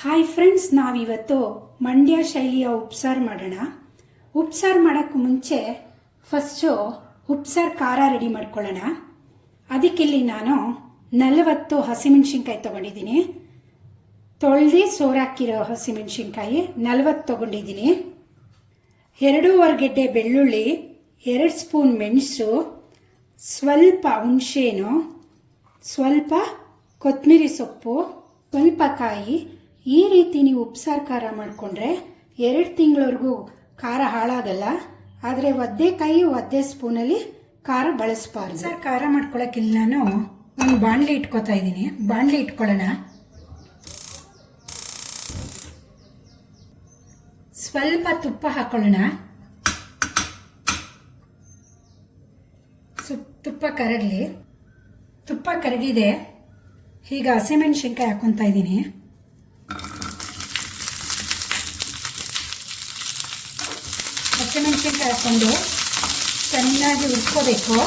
Hi friends, ನಾವಿವತ್ತು ಮಂಡ್ಯ ಶೈಲಿಯ ಉಪ್ಸಾರು ಮಾಡೋಣ. ಉಪ್ಸಾರು ಮಾಡೋಕ್ಕೂ ಮುಂಚೆ ಫಸ್ಟು ಉಪ್ಸಾರು ಖಾರ ರೆಡಿ ಮಾಡ್ಕೊಳ್ಳೋಣ. ಅದಕ್ಕಿಲ್ಲಿ ನಾನು 40 ಹಸಿಮೆಣಸಿನ್ಕಾಯಿ ತೊಗೊಂಡಿದ್ದೀನಿ. ತೊಳೆದು ಸೋರಾಕಿರೋ ಹಸಿಮೆಣಸಿನ್ಕಾಯಿ 40 ತೊಗೊಂಡಿದ್ದೀನಿ. 2.5 ಗೆಡ್ಡೆ ಬೆಳ್ಳುಳ್ಳಿ, 2 ಸ್ಪೂನ್ ಮೆಣಸು, ಸ್ವಲ್ಪ ಹುಣಸೆಹಣ್ಣು, ಸ್ವಲ್ಪ ಕೊತ್ತಂಬರಿ ಸೊಪ್ಪು, ಸ್ವಲ್ಪ ಕಾಯಿ. ಈ ರೀತಿ ನೀವು ಉಪ್ಸಾರು ಖಾರ ಮಾಡಿಕೊಂಡ್ರೆ 2 ತಿಂಗಳವರೆಗೂ ಖಾರ ಹಾಳಾಗಲ್ಲ. ಆದರೆ ಒದ್ದೆ ಸ್ಪೂನಲ್ಲಿ ಖಾರ ಬಳಸಬಾರ್ದು. ಉಪ್ಸಾರು ಖಾರ ಮಾಡ್ಕೊಳ್ಳೋಕ್ಕಿಲ್ಲ ನಾನು ಒಂದು ಬಾಣಲಿ ಇಟ್ಕೋತಾ ಇದ್ದೀನಿ. ಬಾಣಲಿ ಇಟ್ಕೊಳ್ಳೋಣ. ಸ್ವಲ್ಪ ತುಪ್ಪ ಹಾಕೊಳ್ಳೋಣ. ತುಪ್ಪ ಕರಗಲಿ. ತುಪ್ಪ ಕರಗಿದೆ. ಈಗ ಹಸಿಮೆಣಸಿನ್ಕಾಯಿ ಹಾಕೊತಾ ಇದ್ದೀನಿ. ಹಸಿಮೆಣಸಿನ್ಕಾಯಿ ಹಾಕೊಂಡು ಚೆನ್ನಾಗಿ ಹುರ್ಕೋಬೇಕು.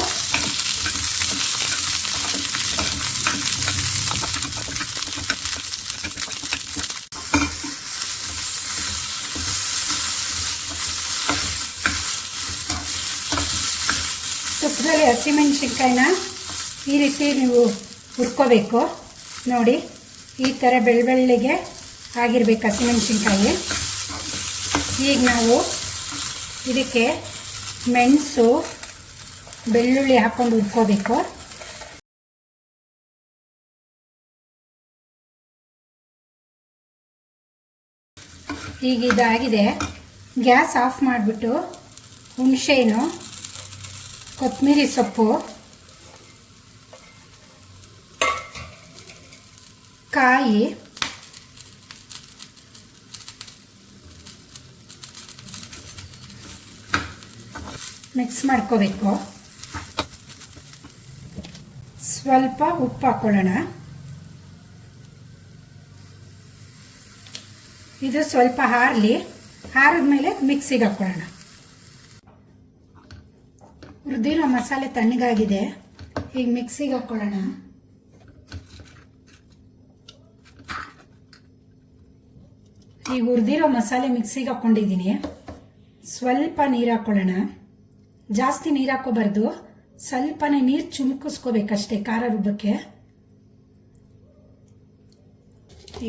ತುಪ್ಪದಲ್ಲಿ ಹಸಿಮೆಣಸಿನ್ಕಾಯಿನ ಈ ರೀತಿ ನೀವು ಹುರ್ಕೋಬೇಕು. ನೋಡಿ, ಈ ಥರ ಬೆಳ್ಳಗೆ ಆಗಿರ್ಬೇಕು ಹಸಿಮೆಣಸಿನ್ಕಾಯಿ. ಈಗ ನಾವು ಇದಕ್ಕೆ ಮೆಣಸು, ಬೆಳ್ಳುಳ್ಳಿ ಹಾಕ್ಕೊಂಡು ಹುರ್ಕೋಬೇಕು. ಈಗ ಇದಾಗಿದೆ. ಗ್ಯಾಸ್ ಆಫ್ ಮಾಡಿಬಿಟ್ಟು ಹುಣಸೆಹಣ್ಣು, ಕೊತ್ತಂಬರಿ ಸೊಪ್ಪು, ಕಾಯಿ, ಮಿಕ್ಸ್ ಮಾಡ್ಕೋಬೇಕು. ಸ್ವಲ್ಪ ಉಪ್ಪು ಹಾಕೊಳ್ಳೋಣ. ಇದು ಸ್ವಲ್ಪ ಹಾರಲಿ. ಆರಿದ್ಮೇಲೆ ಮಿಕ್ಸಿಗೆ ಹಾಕೊಳ್ಳೋಣ. ಹುರಿದಿರೋ ಮಸಾಲೆ ತಣ್ಣಗಾಗಿದೆ. ಈಗ ಮಿಕ್ಸಿಗೆ ಹಾಕೊಳ್ಳೋಣ. ಈಗ ಹುರಿದಿರೋ ಮಸಾಲೆ ಮಿಕ್ಸಿಗೆ ಹಾಕ್ಕೊಂಡಿದ್ದೀನಿ. ಸ್ವಲ್ಪ ನೀರು ಹಾಕೊಳ್ಳೋಣ. ಜಾಸ್ತಿ ನೀರು ಹಾಕೋಬಾರ್ದು, ಸ್ವಲ್ಪನೇ ನೀರು ಚುಮ್ಕಿಸ್ಕೋಬೇಕಷ್ಟೇ ಖಾರ ರುಬ್ಬಕ್ಕೆ.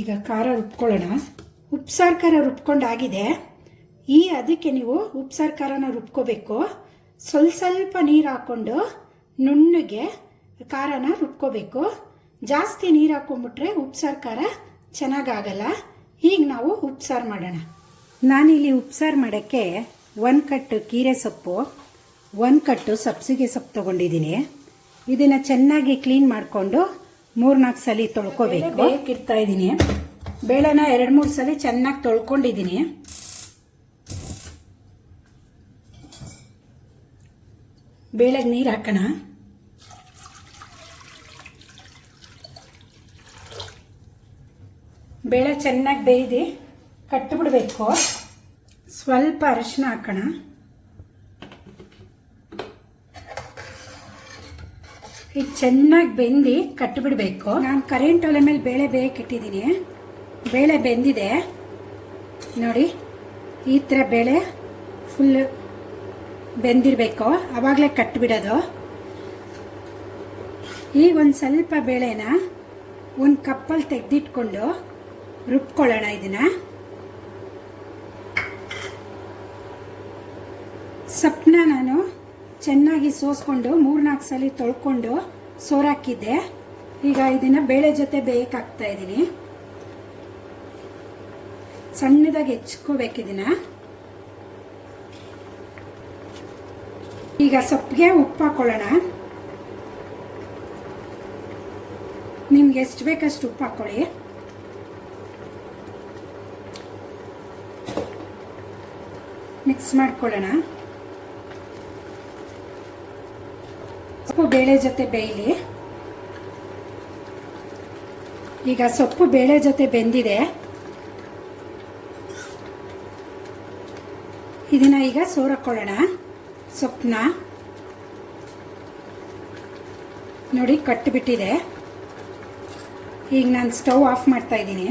ಈಗ ಖಾರ ರುಬ್ಕೊಳ್ಳೋಣ. ಉಪ್ಸಾರು ಖಾರ ರುಬ್ಕೊಂಡಾಗಿದೆ. ಅದಕ್ಕೆ ನೀವು ಉಪ್ಸಾರು ಖಾರನ ರುಬ್ಕೋಬೇಕು. ಸ್ವಲ್ಪ ನೀರು ಹಾಕ್ಕೊಂಡು ನುಣ್ಣಗೆ ಖಾರನ ರುಬ್ಕೋಬೇಕು. ಜಾಸ್ತಿ ನೀರು ಹಾಕೊಂಡ್ಬಿಟ್ರೆ ಉಪ್ಸಾರು ಖಾರ ಚೆನ್ನಾಗಾಗಲ್ಲ. ಈಗ ನಾವು ಉಪ್ಸಾರು ಮಾಡೋಣ. ನಾನಿಲ್ಲಿ ಉಪ್ಸಾರು ಮಾಡೋಕ್ಕೆ 1 ಕಟ್ಟು ಕೀರೆ ಸೊಪ್ಪು, 1 ಕಟ್ಟು ಸಬ್ಸಿಗೆ ಸೊಪ್ಪು ತೊಗೊಂಡಿದ್ದೀನಿ. ಇದನ್ನು ಚೆನ್ನಾಗಿ ಕ್ಲೀನ್ ಮಾಡಿಕೊಂಡು 3-4 ಸಲ ತೊಳ್ಕೊಬೇಕು. ಬೇಕಿಡ್ತಾ ಇದ್ದೀನಿ. ಬೇಳೆನ 2-3 ಸಲ ಚೆನ್ನಾಗಿ ತೊಳ್ಕೊಂಡಿದ್ದೀನಿ. ಬೇಳೆಗೆ ನೀರು ಹಾಕೋಣ. ಬೇಳೆ ಚೆನ್ನಾಗಿ ಬೇಯ್ದು ಕಟ್ಟಿಬಿಡ್ಬೇಕು. ಸ್ವಲ್ಪ ಅರಿಶಿನ ಹಾಕೋಣ. ಈಗ ಚೆನ್ನಾಗಿ ಬೆಂದು ಕಟ್ಟಿಬಿಡ್ಬೇಕು. ನಾನು ಕರೆಂಟ್ ಒಲೆ ಮೇಲೆ ಬೇಳೆ ಬೇಯಕ್ಕಿಟ್ಟಿದ್ದೀನಿ. ಬೇಳೆ ಬೆಂದಿದೆ ನೋಡಿ. ಈ ಥರ ಬೇಳೆ ಫುಲ್ ಬೆಂದಿರಬೇಕು, ಆವಾಗಲೇ ಕಟ್ಟಿಬಿಡೋದು. ಈಗ ಒಂದು ಸ್ವಲ್ಪ ಬೇಳೆನ ಒಂದು ಕಪ್ಪಲ್ಲಿ ತೆಗೆದಿಟ್ಕೊಂಡು ರುಬ್ಕೊಳ್ಳೋಣ. ಇದನ್ನು ಸೊಪ್ಪನ್ನ ನಾನು ಚೆನ್ನಾಗಿ ಸೋಸ್ಕೊಂಡು 3-4 ಸಲ ತೊಳ್ಕೊಂಡು ಸೋರಾಕಿದ್ದೆ. ಈಗ ಇದನ್ನು ಬೇಳೆ ಜೊತೆ ಬೇಯಕ್ಕೆ ಇದ್ದೀನಿ. ಸಣ್ಣದಾಗಿ ಹೆಚ್ಕೋಬೇಕು ಇದನ್ನ. ಈಗ ಸೊಪ್ಪಿಗೆ ಉಪ್ಪು ಹಾಕೊಳ್ಳೋಣ. ನಿಮ್ಗೆ ಎಷ್ಟು ಬೇಕಷ್ಟು ಉಪ್ಪು ಹಾಕೊಳ್ಳಿ. ಮಿಕ್ಸ್ ಮಾಡ್ಕೊಳ್ಳೋಣ. ಸೊಪ್ಪು ಬೇಳೆ ಜೊತೆ ಬೇಯಲಿ. ಈಗ ಸೊಪ್ಪು ಬೇಳೆ ಜೊತೆ ಬೆಂದಿದೆ. ಇದನ್ನ ಈಗ ಸೋರಕೊಳ್ಳೋಣ. ಸೊಪ್ಪನ್ನ ನೋಡಿ ಕಟ್ಟಿಬಿಟ್ಟಿದೆ. ಈಗ ನಾನು ಸ್ಟವ್ ಆಫ್ ಮಾಡ್ತಾ ಇದ್ದೀನಿ.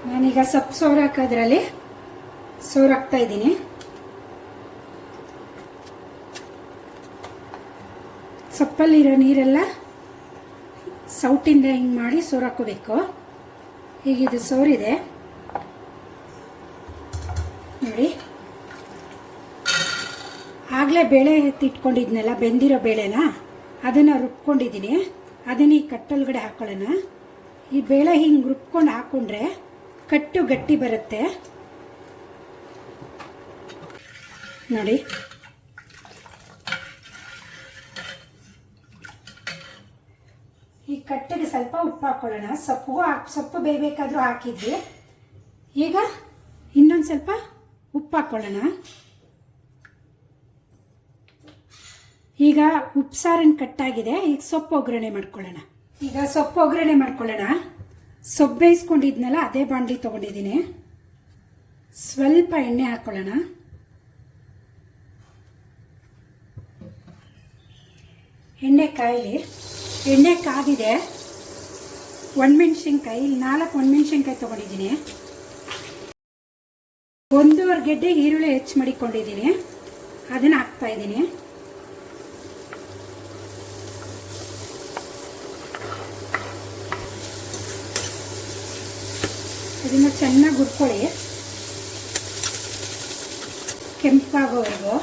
ನಾನೀಗ ಸೊಪ್ಪು ಸೋರಾಕೋದ್ರಲ್ಲಿ ಸೋರಾಕ್ತಾ ಇದ್ದೀನಿ. ಸೊಪ್ಪಲ್ಲಿರೋ ನೀರೆಲ್ಲ ಸೌಟಿಂದ ಹಿಂಗೆ ಮಾಡಿ ಸೋರಾಕೋಬೇಕು. ಈಗ ಇದು ಸೋರಿದೆ ನೋಡಿ. ಆಗಲೇ ಬೇಳೆ ಎತ್ತಿಟ್ಕೊಂಡಿದ್ನಲ್ಲ, ಬೆಂದಿರೋ ಬೇಳೆನ ಅದನ್ನು ರುಬ್ಕೊಂಡಿದ್ದೀನಿ. ಅದನ್ನು ಈ ಕಟ್ಟೊಳಗಡೆ ಹಾಕೊಳ್ಳೋಣ. ಈ ಬೇಳೆ ಹಿಂಗೆ ರುಬ್ಕೊಂಡು ಹಾಕೊಂಡ್ರೆ ಕಟ್ಟು ಗಟ್ಟಿ ಬರುತ್ತೆ ನೋಡಿ. ಈ ಕಟ್ಟಿಗೆ ಸ್ವಲ್ಪ ಉಪ್ಪು ಹಾಕೊಳ್ಳೋಣ. ಸೊಪ್ಪು ಬೇಯಬೇಕಾದ್ರೂ ಹಾಕಿದ್ವಿ. ಈಗ ಇನ್ನೊಂದು ಸ್ವಲ್ಪ ಉಪ್ಪು ಹಾಕೊಳ್ಳೋಣ. ಈಗ ಉಪ್ಸಾರನ್ನು ಕಟ್ಟಾಗಿದೆ. ಈಗ ಸೊಪ್ಪು ಒಗ್ಗರಣೆ ಮಾಡ್ಕೊಳ್ಳೋಣ. ಸೊಪ್ಪು ಬೇಯಿಸ್ಕೊಂಡಿದ್ನಲ್ಲ, ಅದೇ ಬಾಂಡ್ಲಿ ತೊಗೊಂಡಿದ್ದೀನಿ. ಸ್ವಲ್ಪ ಎಣ್ಣೆ ಹಾಕೊಳ್ಳೋಣ. ಎಣ್ಣೆ ಕಾದಿದೆ. ಒಣಮೆಣಸಿನ್ಕಾಯಿ 4 ಒಣಮೆಣಸಿನ್ಕಾಯಿ ತೊಗೊಂಡಿದ್ದೀನಿ. 1.5 ಗೆಡ್ಡೆ ಈರುಳ್ಳಿ ಹೆಚ್ಚು ಮಾಡಿಕೊಂಡಿದ್ದೀನಿ. ಅದನ್ನು ಹಾಕ್ತಾ ಇದ್ದೀನಿ. ಇದನ್ನು ಚೆನ್ನಾಗಿ ಹುರ್ಕೊಳ್ಳಿ ಕೆಂಪಾಗೋವರೆಗೂ.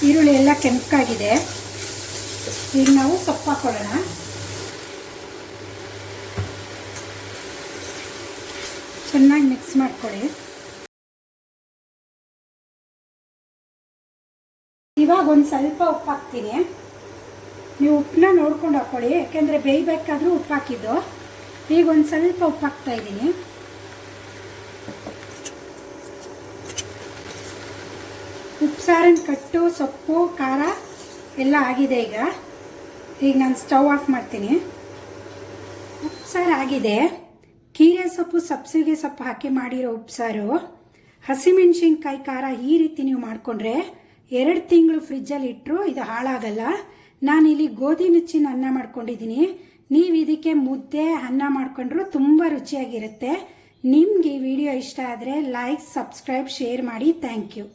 ಈರುಳ್ಳಿ ಎಲ್ಲ ಕೆಂಪಾಗಿದೆ. ಈಗ ನಾವು ಸೊಪ್ಪು ಹಾಕೊಳ್ಳೋಣ. ಚೆನ್ನಾಗಿ ಮಿಕ್ಸ್ ಮಾಡ್ಕೊಳ್ಳಿ. ಇವಾಗ ಒಂದು ಸ್ವಲ್ಪ ಉಪ್ಪು ಹಾಕ್ತೀನಿ. ನೀವು ಉಪ್ಪನ್ನ ನೋಡ್ಕೊಂಡು ಹಾಕ್ಕೊಳ್ಳಿ, ಯಾಕೆಂದರೆ ಬೇಯಬೇಕಾದ್ರೂ ಉಪ್ಪು ಹಾಕಿದ್ದು. ಈಗ ಒಂದು ಸ್ವಲ್ಪ ಉಪ್ಪು ಹಾಕ್ತಾ ಇದ್ದೀನಿ. ಉಪ್ಸಾರಿನ ಕಟ್ಟು, ಸೊಪ್ಪು, ಖಾರ ಎಲ್ಲ ಆಗಿದೆ. ಈಗ ನಾನು ಸ್ಟವ್ ಆಫ್ ಮಾಡ್ತೀನಿ. ಉಪ್ಸಾರು ಆಗಿದೆ. ಕೀರೆ ಸೊಪ್ಪು, ಸಬ್ಸಿಗೆ ಸೊಪ್ಪು ಹಾಕಿ ಮಾಡಿರೋ ಉಪ್ಸಾರು. ಹಸಿಮೆಣಸಿನ್ಕಾಯಿ ಖಾರ ಈ ರೀತಿ ನೀವು ಮಾಡಿಕೊಂಡ್ರೆ 2 ತಿಂಗಳು ಫ್ರಿಜ್ಜಲ್ಲಿ ಇಟ್ಟರು ಇದು ಹಾಳಾಗಲ್ಲ. ನಾನಿಲ್ಲಿ ಗೋಧಿ ನುಚ್ಚಿನ ಅನ್ನ ಮಾಡ್ಕೊಂಡಿದ್ದೀನಿ. ನೀವು ಇದಕ್ಕೆ ಮುದ್ದೆ ಅನ್ನ ಮಾಡ್ಕೊಂಡ್ರು ತುಂಬ ರುಚಿಯಾಗಿರುತ್ತೆ. ನಿಮ್ಗೆ ಈ ವಿಡಿಯೋ ಇಷ್ಟ ಆದರೆ ಲೈಕ್, ಸಬ್ಸ್ಕ್ರೈಬ್, ಶೇರ್ ಮಾಡಿ. Thank you.